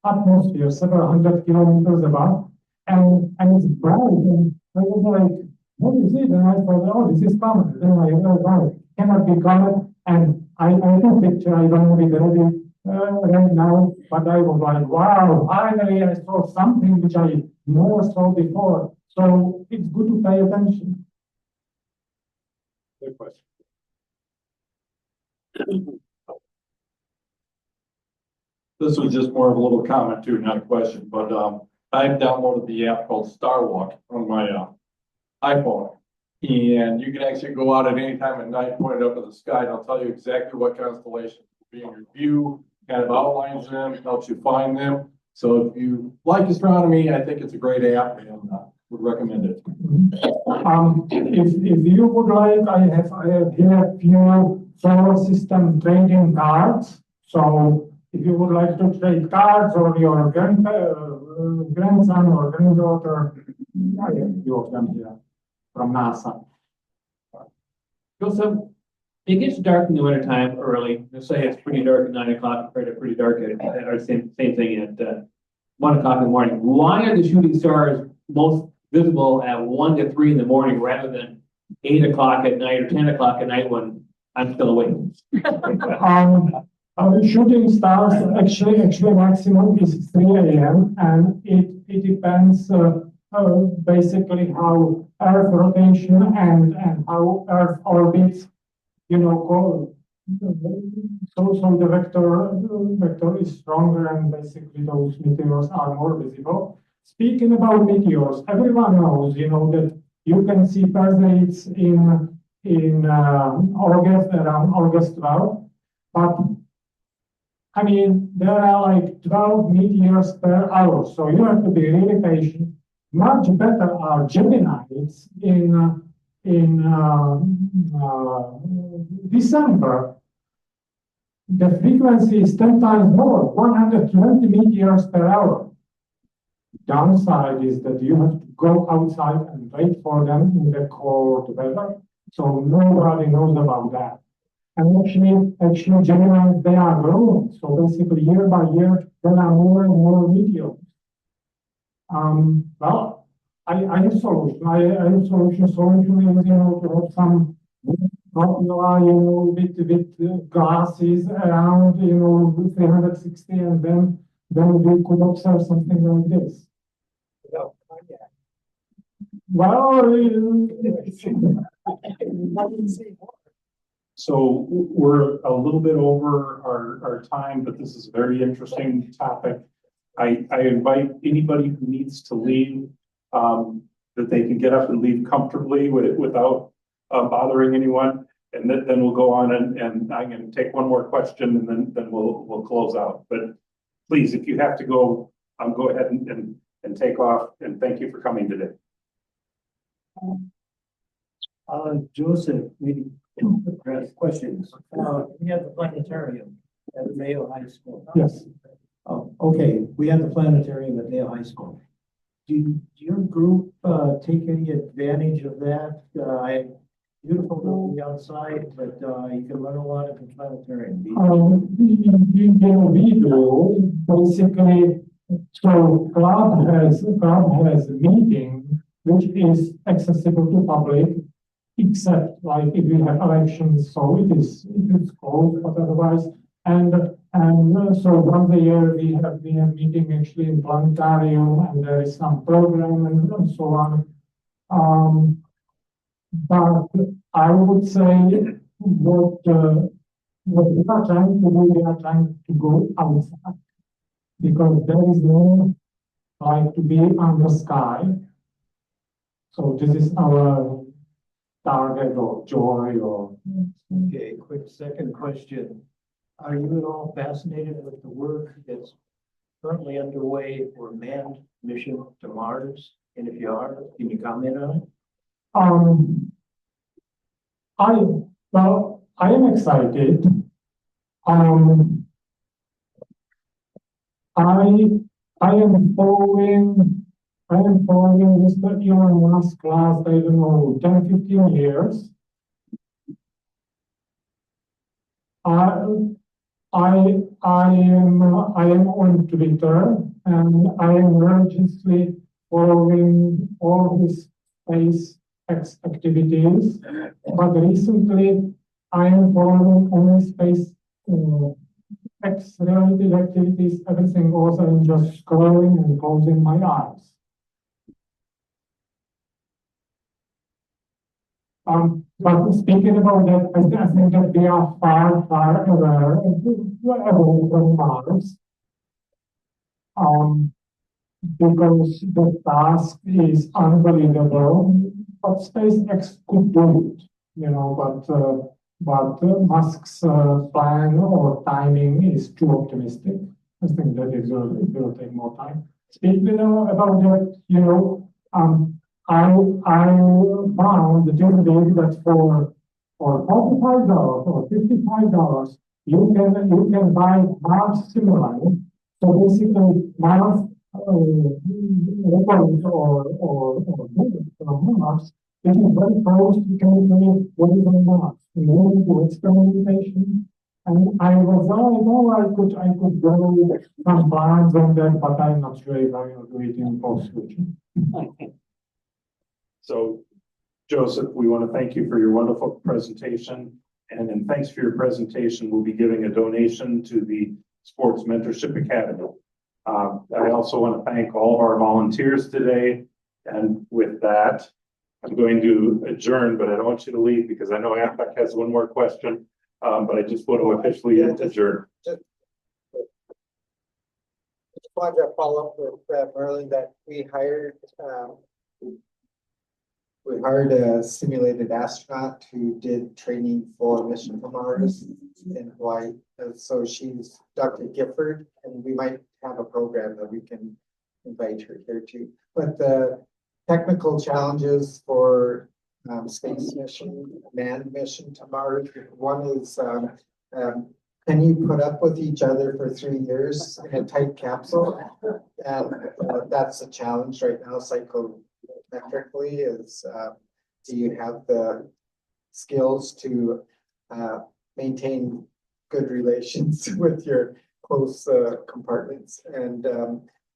atmosphere, several hundred kilometers above, and it's bright, and I was like, what is it? And I thought, oh, this is comet. Then I realized, oh, it cannot be comet. And I took a picture, I don't have it ready right now, but I was like, wow, finally I saw something which I never saw before. So it's good to pay attention. Good question. This was just more of a little comment too, not a question, but I've downloaded the app called Star Walk on my iPhone, and you can actually go out at any time at night, point it up at the sky, and I'll tell you exactly what constellations will be in your view, kind of outlines them, helps you find them. So if you like astronomy, I think it's a great app, and would recommend it. If you would like, I have here a few solar system trading cards. So if you would like to trade cards, or your grandson or granddaughter, I have a few of them here from NASA. Joseph, it gets dark in the wintertime early. Let's say it's pretty dark at 9 o'clock, pretty dark or same thing at 1 o'clock in the morning. Why are the shooting stars most visible at 1 to 3 in the morning rather than 8 o'clock at night or 10 o'clock at night when I'm still awake. Shooting stars, actually maximum is 3 AM, and it depends, basically how Earth rotation and how Earth orbits, go. So the vector is stronger, and basically those meteors are more visible. Speaking about meteors, everyone knows, that you can see Perseids in August, around August 12th, but I mean, there are like 12 meteors per hour, so you have to be really patient. Much better are Geminis in December. The frequency is 10 times more, 120 meteors per hour. Downside is that you have to go outside and wait for them in the cold weather, so nobody knows about that. And actually, Gemini, they are growing. So basically, year by year, there are more and more meteors. Well, I have a solution. I have a solution. Solution is, to have some popular, with glasses around, 360, and then we could observe something like this. Well, So we're a little bit over our time, but this is a very interesting topic. I invite anybody who needs to leave, that they can get up and leave comfortably without bothering anyone. And then we'll go on and I'm going to take one more question, and then we'll close out. But please, if you have to go, go ahead and take off. And thank you for coming today. Joseph, maybe questions. We have the planetarium at Mayo High School. Yes. Okay, we have the planetarium at Mayo High School. Do your group take any advantage of that? Beautiful to be outside, but you can learn a lot at the planetarium. We do basically. So club has a meeting which is accessible to public, except like if we have elections, so it is closed, but otherwise, and so once a year we have meeting actually in planetarium, and there is some program and so on. But I would say what we are trying to do, we are trying to go outside, because there is no like to be under sky. So this is our target or joy or. Okay, quick second question. Are you at all fascinated with the work that's currently underway for manned mission to Mars? And if you are, can you comment on it? I am excited. I am following Mr. Elon Musk class, I don't know, 10, 15 years. I am on Twitter, and I am religiously following all his space activities. But recently, I am following only space X-related activities. Everything else, I'm just scrolling and closing my eyes. But speaking about that, I think that we are far, far away from Mars. Because the task is unbelievable, but SpaceX could do it, but Musk's plan or timing is too optimistic. I think that it will take more time. Speaking about that, I found that for $45 or $55, you can buy Mars simulator. So basically, Mars records or from Mars, it is very close to calculate what is on Mars. In order to experimentation, and I was, I could go some plans on that, but I'm not sure if I will do it in post-future. So, Joseph, we want to thank you for your wonderful presentation. And then thanks for your presentation. We'll be giving a donation to the Sports Mentorship Academy. I also want to thank all of our volunteers today. And with that, I'm going to adjourn, but I don't want you to leave because I know AFAC has one more question. But I just want to officially adjourn. Just wanted to follow up with Merlin that we hired a simulated astronaut who did training for Mission to Mars in Hawaii. So she's Dr. Gifford, and we might have a program that we can invite her here too. But the technical challenges for space mission, manned mission to Mars, one is can you put up with each other for 3 years in a tight capsule? And that's a challenge right now, psychometrically, is do you have the skills to maintain good relations with your close compartments and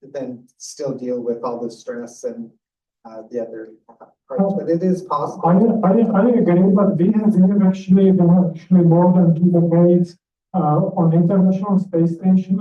then still deal with all the stress and the other parts, but it is possible. I agree, but we have actually more than 2 decades on International Space Station